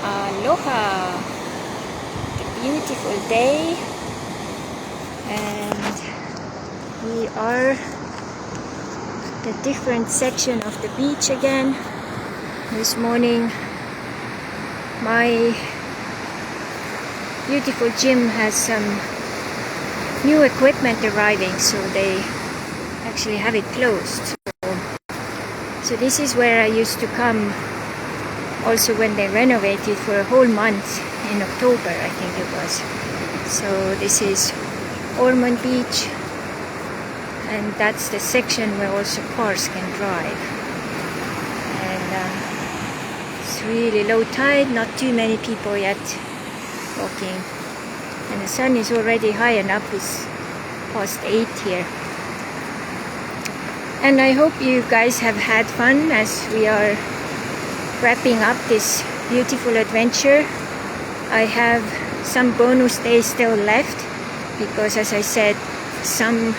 Aloha! A beautiful day, and we are the different section of the beach again. This morning my beautiful gym has some new equipment arriving, so they actually have it closed. So this is where I used to come also when they renovated for a whole month in October, I think it was. So this is Ormond Beach, and that's the section where also cars can drive. And it's really low tide, not too many people yet walking. And the sun is already high enough, it's past 8 here. And I hope you guys have had fun as we are wrapping up this beautiful adventure. I have some bonus days still left because, as I said, some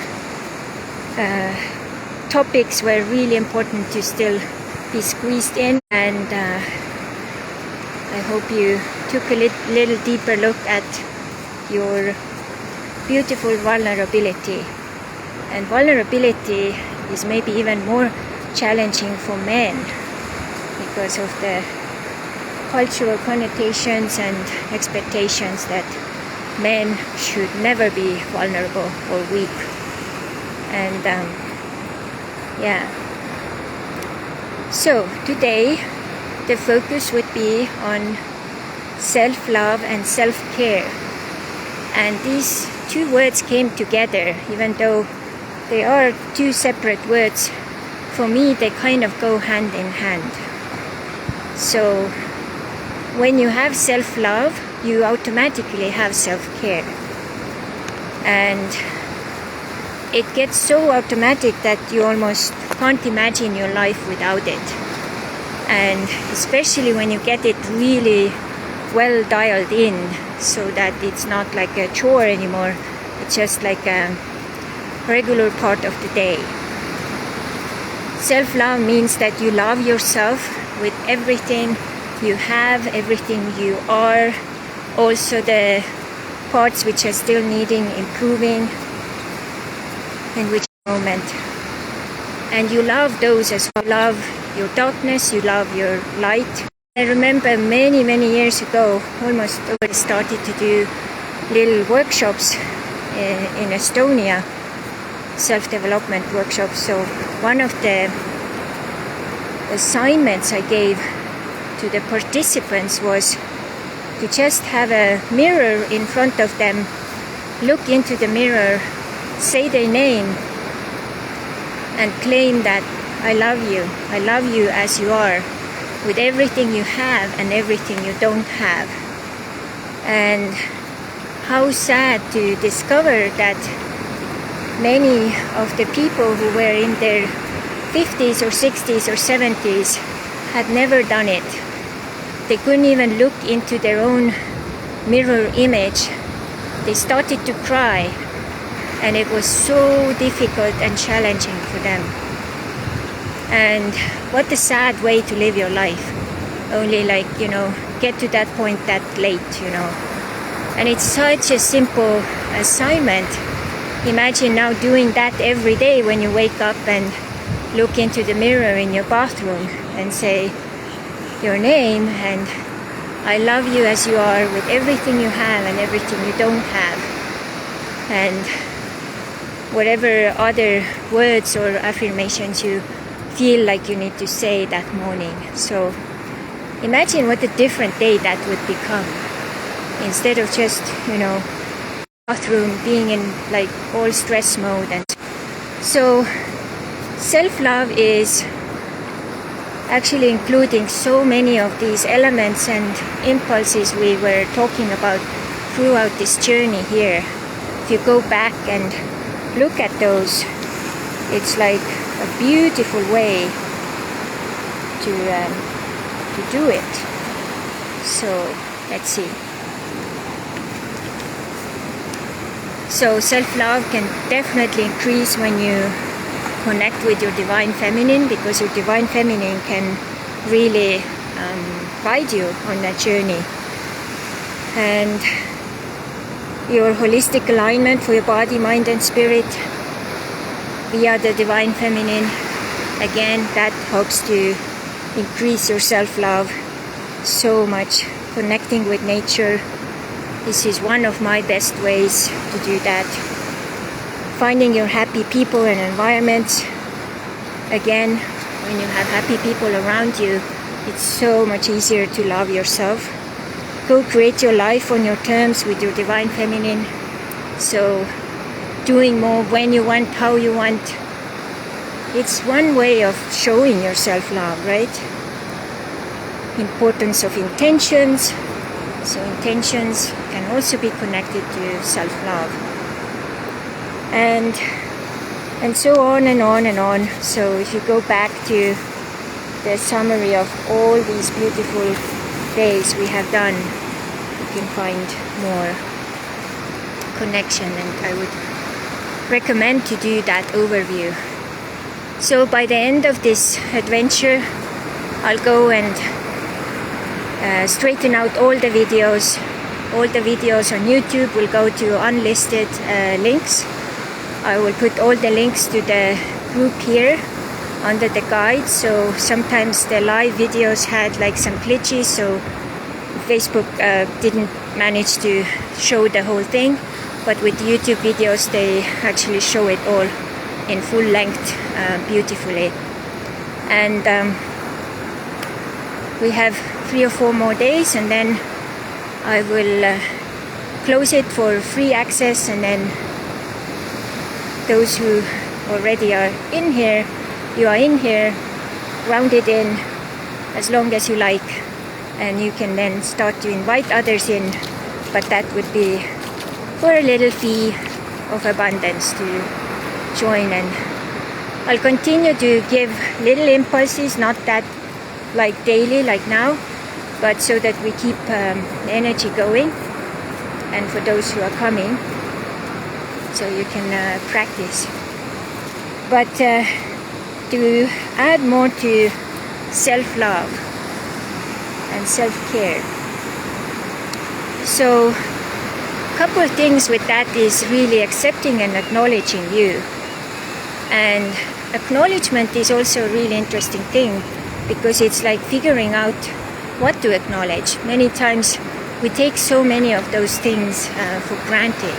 topics were really important to still be squeezed in, and I hope you took a little deeper look at your beautiful vulnerability. And vulnerability is maybe even more challenging for men because of the cultural connotations and expectations that men should never be vulnerable or weak. And yeah, so today the focus would be on self-love and self-care, and these two words came together. Even though they are two separate words, for me they kind of go hand in hand. So when you have self-love, you automatically have self-care, and it gets so automatic that you almost can't imagine your life without it. And especially when you get it really well dialed in, so that it's not like a chore anymore, it's just like a regular part of the day. Self-love means that you love yourself with everything you have, everything you are, also the parts which are still needing improving in which moment. And you love those as well. You love your darkness, you love your light. I remember many years ago, almost already started to do little workshops in Estonia, self-development workshops. So one of the assignments I gave to the participants was to just have a mirror in front of them, look into the mirror, say their name, and claim that I love you as you are, with everything you have and everything you don't have. And how sad to discover that many of the people who were in their 50s or 60s or 70s had never done it. They couldn't even look into their own mirror image. They started to cry, and it was so difficult and challenging for them. And what a sad way to live your life. Only, like, get to that point that late, And it's such a simple assignment. Imagine now doing that every day when you wake up and look into the mirror in your bathroom and say your name and I love you as you are, with everything you have and everything you don't have, and whatever other words or affirmations you feel like you need to say that morning. So imagine what a different day that would become, instead of just bathroom being in like all stress mode. And so self-love is actually including so many of these elements and impulses we were talking about throughout this journey here. If you go back and look at those, it's like a beautiful way to do it. So let's see. So self-love can definitely increase when you connect with your divine feminine, because your divine feminine can really guide you on that journey. And your holistic alignment for your body, mind and spirit via the Divine Feminine, again, that helps to increase your self-love so much. Connecting with nature, this is one of my best ways to do that. Finding your happy people and environments. Again, when you have happy people around you, it's so much easier to love yourself. Go create your life on your terms with your Divine Feminine. So doing more when you want, how you want. It's one way of showing your self-love, right? Importance of intentions. So intentions can also be connected to self-love. And so on and on and on. So if you go back to the summary of all these beautiful days we have done, you can find more connection, and I would recommend to do that overview. So by the end of this adventure, I'll go and straighten out all the videos. All the videos on YouTube will go to unlisted links. I will put all the links to the group here under the guide. So sometimes the live videos had like some glitches, so Facebook didn't manage to show the whole thing. But with YouTube videos, they actually show it all in full length beautifully. And we have 3 or 4 more days, and then I will close it for free access, and then those who already are in here, you are in here, rounded in as long as you like, and you can then start to invite others in, but that would be for a little fee of abundance to join. And I'll continue to give little impulses, not that like daily like now, but so that we keep the energy going, and for those who are coming, so you can practice. But to add more to self-love and self-care, so a couple of things with that is really accepting and acknowledging you. And acknowledgement is also a really interesting thing, because it's like figuring out what to acknowledge. Many times we take so many of those things for granted.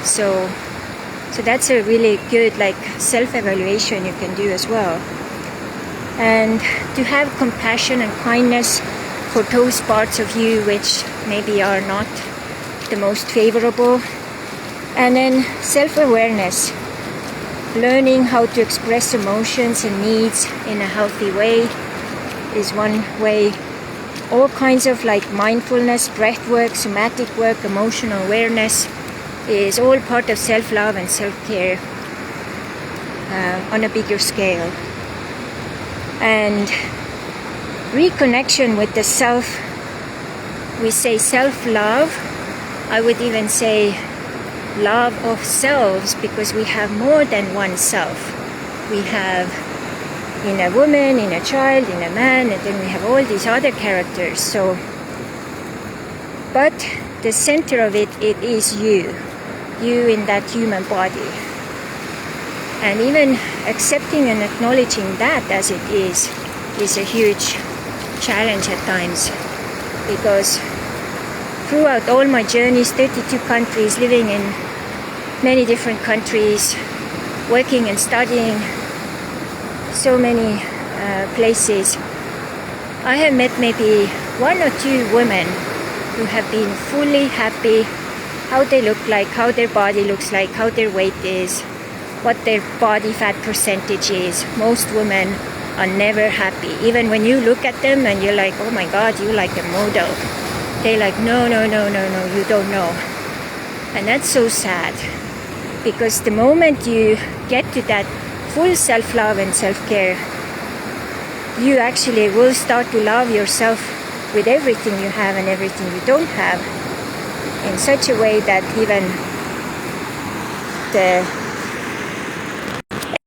So that's a really good like self-evaluation you can do as well. And to have compassion and kindness for those parts of you which maybe are not the most favorable. And then self-awareness, learning how to express emotions and needs in a healthy way is one way. All kinds of like mindfulness, breath work, somatic work, emotional awareness is all part of self-love and self-care on a bigger scale. And reconnection with the self. We say self-love. I would even say love of selves, because we have more than one self. We have in a woman, in a child, in a man, and then we have all these other characters. So, but the center of it is you in that human body. And even accepting and acknowledging that as it is a huge challenge at times, because throughout all my journeys, 32 countries, living in many different countries, working and studying so many places, I have met maybe 1 or 2 women who have been fully happy, how they look like, how their body looks like, how their weight is, what their body fat percentage is. Most women are never happy. Even when you look at them and you're like, oh my God, you like a model. They're like, no, you don't know. And that's so sad, because the moment you get to that full self-love and self-care, you actually will start to love yourself with everything you have and everything you don't have, in such a way that even the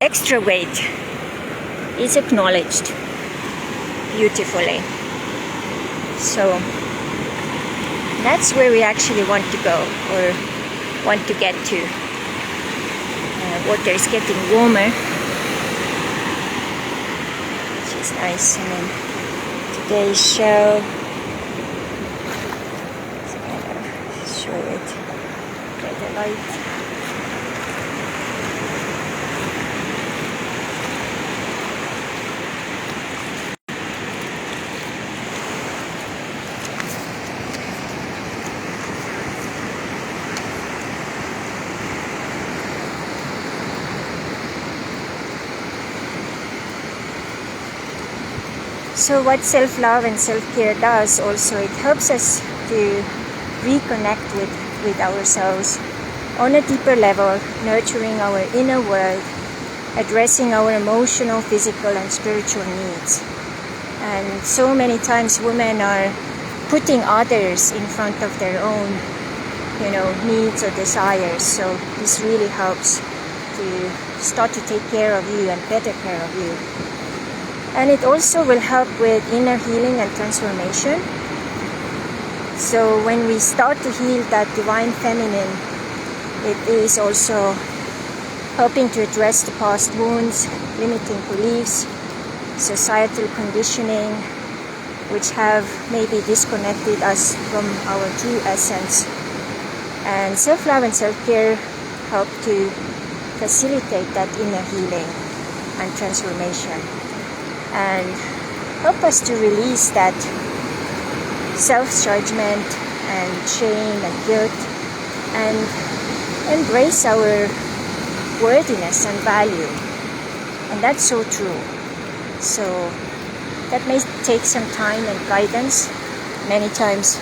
extra weight is acknowledged beautifully. So that's where we actually want to go, or want to get to. Water is getting warmer, which is nice. And then today's show, let's kind of show it by the light. So what self-love and self-care does also, it helps us to reconnect with ourselves on a deeper level, nurturing our inner world, addressing our emotional, physical, and spiritual needs. And so many times women are putting others in front of their own, needs or desires. So this really helps to start to take care of you and better care of you. And it also will help with inner healing and transformation. So when we start to heal that divine feminine, it is also helping to address the past wounds, limiting beliefs, societal conditioning, which have maybe disconnected us from our true essence. And self-love and self-care help to facilitate that inner healing and transformation, and help us to release that self-judgment and shame and guilt, and embrace our worthiness and value. And that's so true. So that may take some time and guidance, many times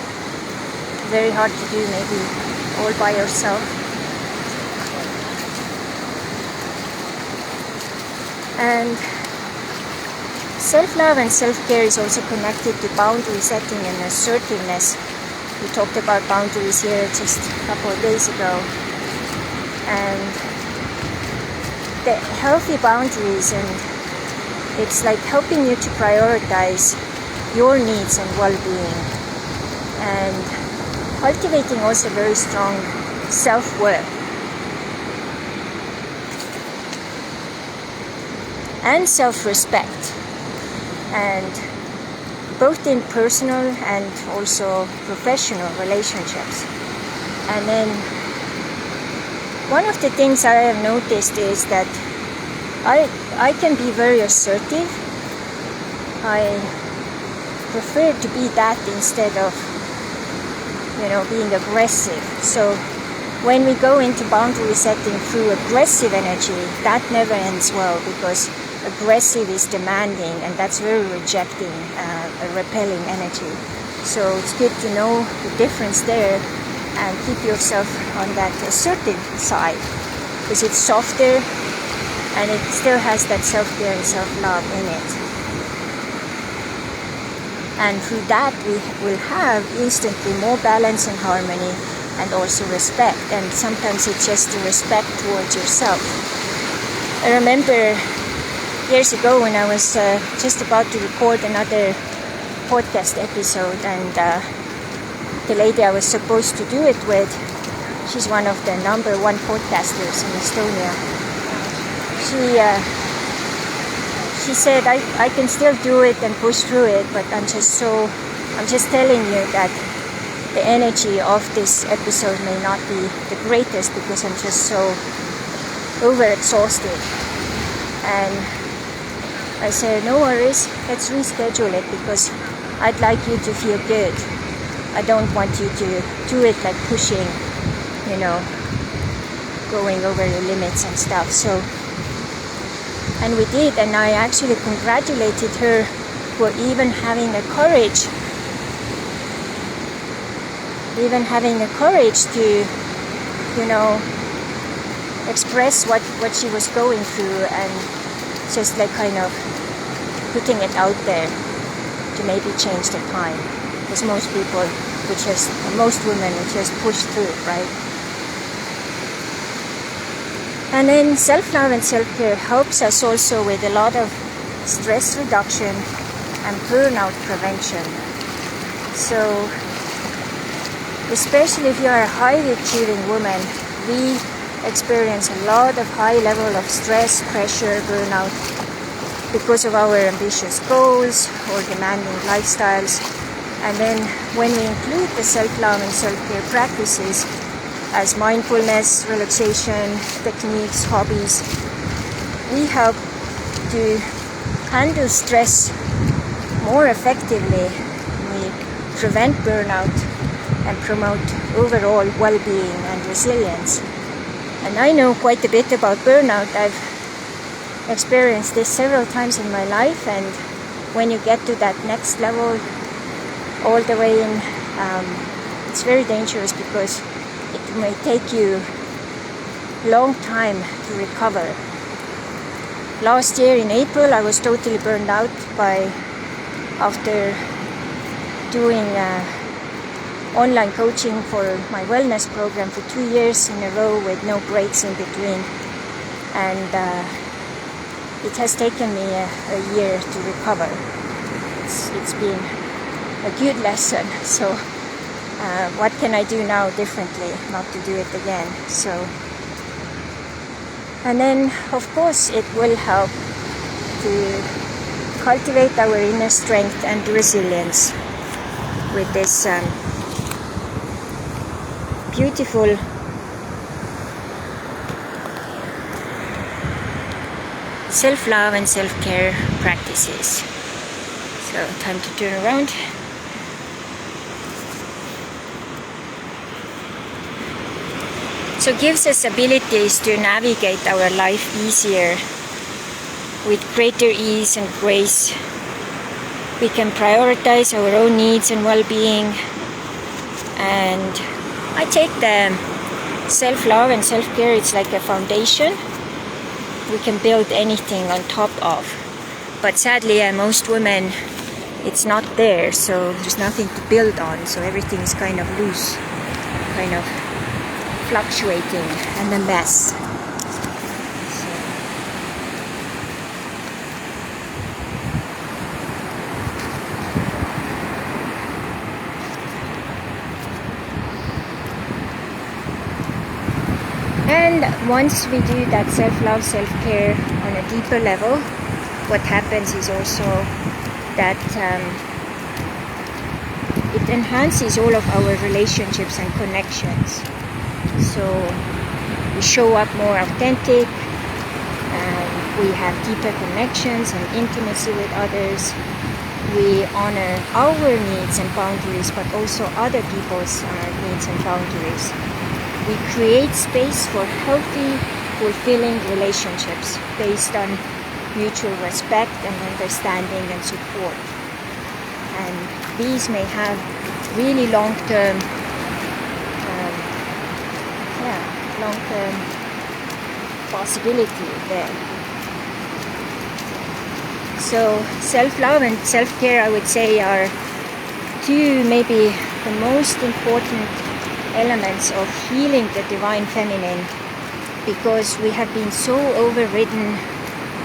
very hard to do, maybe all by yourself. And self-love and self-care is also connected to boundary setting and assertiveness. We talked about boundaries here just a couple of days ago. And the healthy boundaries, and it's like helping you to prioritize your needs and well-being, and cultivating also very strong self-worth and self-respect, and both in personal and also professional relationships. And then one of the things I have noticed is that I can be very assertive. I prefer to be that instead of being aggressive. So when we go into boundary setting through aggressive energy, that never ends well, because aggressive is demanding, and that's very rejecting, a repelling energy. So it's good to know the difference there and keep yourself on that assertive side, because it's softer and it still has that self-care and self-love in it. And through that we will have instantly more balance and harmony, and also respect. And sometimes it's just the respect towards yourself. I remember years ago when I was just about to record another podcast episode, and the lady I was supposed to do it with, she's one of the number one podcasters in Estonia. She said, I can still do it and push through it, but I'm just telling you that the energy of this episode may not be the greatest, because I'm just so overexhausted. And I said, no worries, let's reschedule it, because I'd like you to feel good. I don't want you to do it like pushing, going over your limits and stuff. So, and we did, and I actually congratulated her for even having the courage to, express what she was going through, and just like kind of putting it out there to maybe change the time. Because most women would just push through it, right? And then self-love and self-care helps us also with a lot of stress reduction and burnout prevention. So especially if you are a highly achieving woman, we experience a lot of high level of stress, pressure, burnout because of our ambitious goals or demanding lifestyles. And then when we include the self-love and self-care practices as mindfulness, relaxation, techniques, hobbies, we help to handle stress more effectively. We prevent burnout and promote overall well-being and resilience. And I know quite a bit about burnout. I've experienced this several times in my life, and when you get to that next level, all the way in, it's very dangerous because it may take you a long time to recover. Last year in April, I was totally burned out after doing online coaching for my wellness program for 2 years in a row with no breaks in between. And it has taken me a year to recover. It's been a good lesson. So what can I do now differently not to do it again? So, and then of course it will help to cultivate our inner strength and resilience with this beautiful self-love and self-care practices. So time to turn around. So it gives us abilities to navigate our life easier with greater ease and grace. We can prioritize our own needs and well-being. And I take the self-love and self-care, it's like a foundation we can build anything on top of. But sadly, most women, it's not there, so there's nothing to build on. So everything is kind of loose, kind of fluctuating, and a mess. And once we do that self-love, self-care on a deeper level, what happens is also that it enhances all of our relationships and connections. So we show up more authentic, and we have deeper connections and intimacy with others. We honor our needs and boundaries, but also other people's needs and boundaries. We create space for healthy, fulfilling relationships based on mutual respect and understanding and support. And these may have really long-term possibility there. So self-love and self-care, I would say, are two maybe the most important elements of healing the divine feminine, because we have been so overridden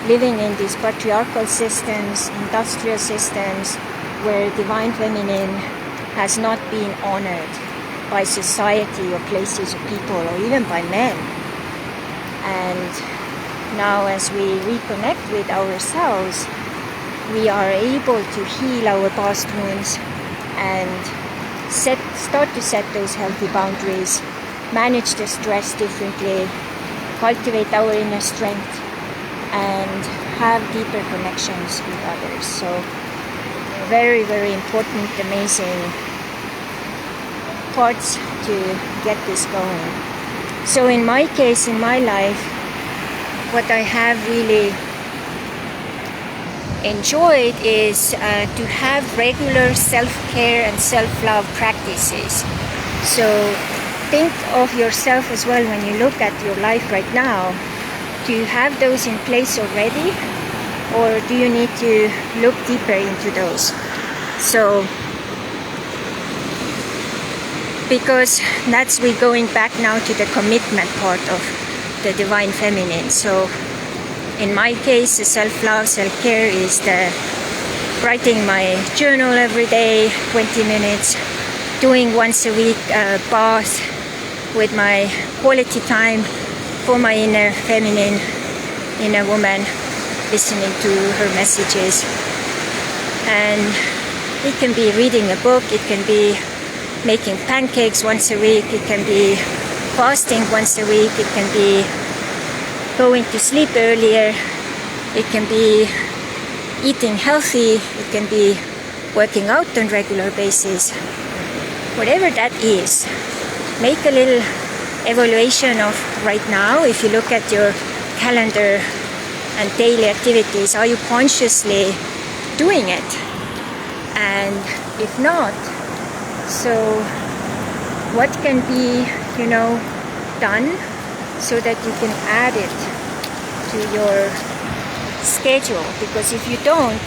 living in these patriarchal systems, industrial systems, where divine feminine has not been honored by society or places or people or even by men. And now as we reconnect with ourselves, we are able to heal our past wounds and start to set those healthy boundaries, manage the stress differently, cultivate our inner strength, and have deeper connections with others. So very, very important, amazing parts to get this going. So in my case, in my life, what I have really enjoyed is to have regular self-care and self-love practices. So think of yourself as well when you look at your life right now. Do you have those in place already, or do you need to look deeper into those? So because that's we going back now to the commitment part of the divine feminine. So in my case, the self-love, self-care is the writing my journal every day, 20 minutes, doing once a week a bath with my quality time for my inner feminine, inner woman, listening to her messages. And it can be reading a book, it can be making pancakes once a week, it can be fasting once a week, it can be going to sleep earlier, it can be eating healthy, it can be working out on a regular basis. Whatever that is, make a little evaluation of right now. If you look at your calendar and daily activities, are you consciously doing it? And if not, so what can be, done so that you can add it to your schedule? Because if you don't,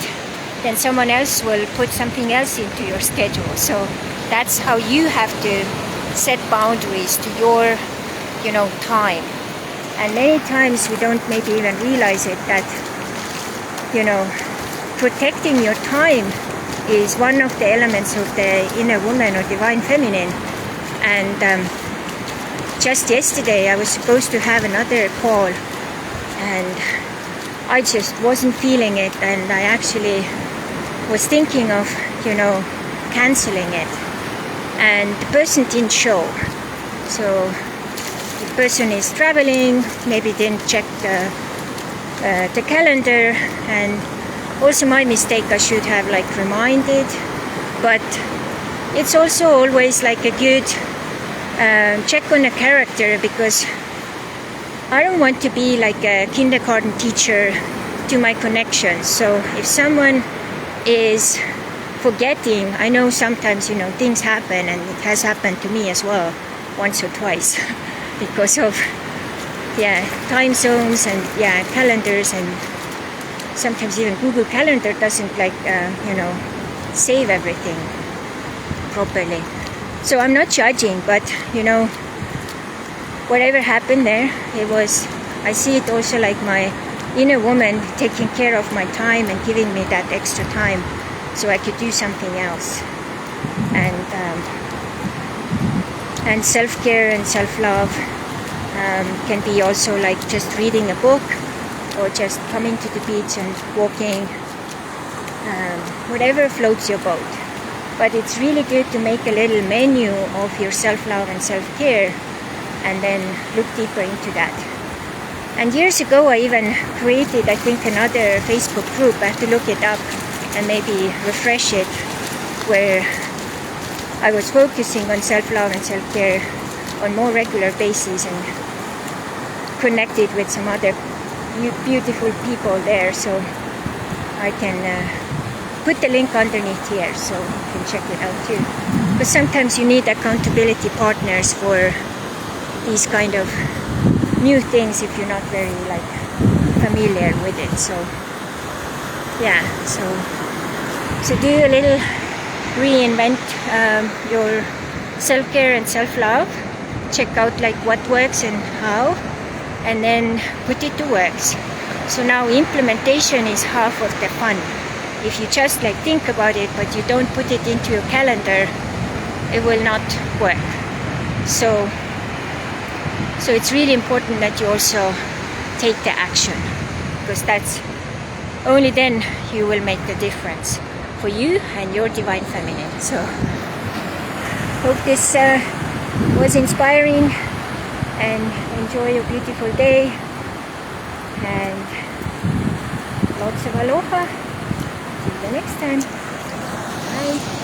then someone else will put something else into your schedule. So that's how you have to set boundaries to your, time. And many times we don't maybe even realize it, that, protecting your time is one of the elements of the inner woman or divine feminine. And just yesterday I was supposed to have another call, and I just wasn't feeling it, and I actually was thinking of, canceling it. And the person didn't show. So the person is traveling, maybe didn't check the calendar, and also my mistake, I should have reminded. But it's also always a good check on a character, because I don't want to be like a kindergarten teacher to my connections. So if someone is forgetting, I know sometimes things happen, and it has happened to me as well once or twice because of time zones and calendars, and sometimes even Google Calendar doesn't save everything properly. So I'm not judging, but whatever happened there, I see it also like my inner woman taking care of my time and giving me that extra time so I could do something else. And self-care and self-love can be also like just reading a book, or just coming to the beach and walking, whatever floats your boat. But it's really good to make a little menu of your self-love and self-care, and then look deeper into that. And years ago I even created, I think, another Facebook group. I have to look it up and maybe refresh it, where I was focusing on self-love and self-care on more regular basis, and connected with some other beautiful people there. So I can put the link underneath here so you can check it out too. But sometimes you need accountability partners for these kind of new things if you're not very familiar with it. So so do a little reinvent your self-care and self-love. Check out what works and how, and then put it to works. So now implementation is half of the fun. If you just think about it but you don't put it into your calendar, it will not work. So it's really important that you also take the action, because that's only then you will make the difference for you and your divine feminine. So hope this was inspiring, and enjoy your beautiful day, and lots of aloha. Till the next time. Bye.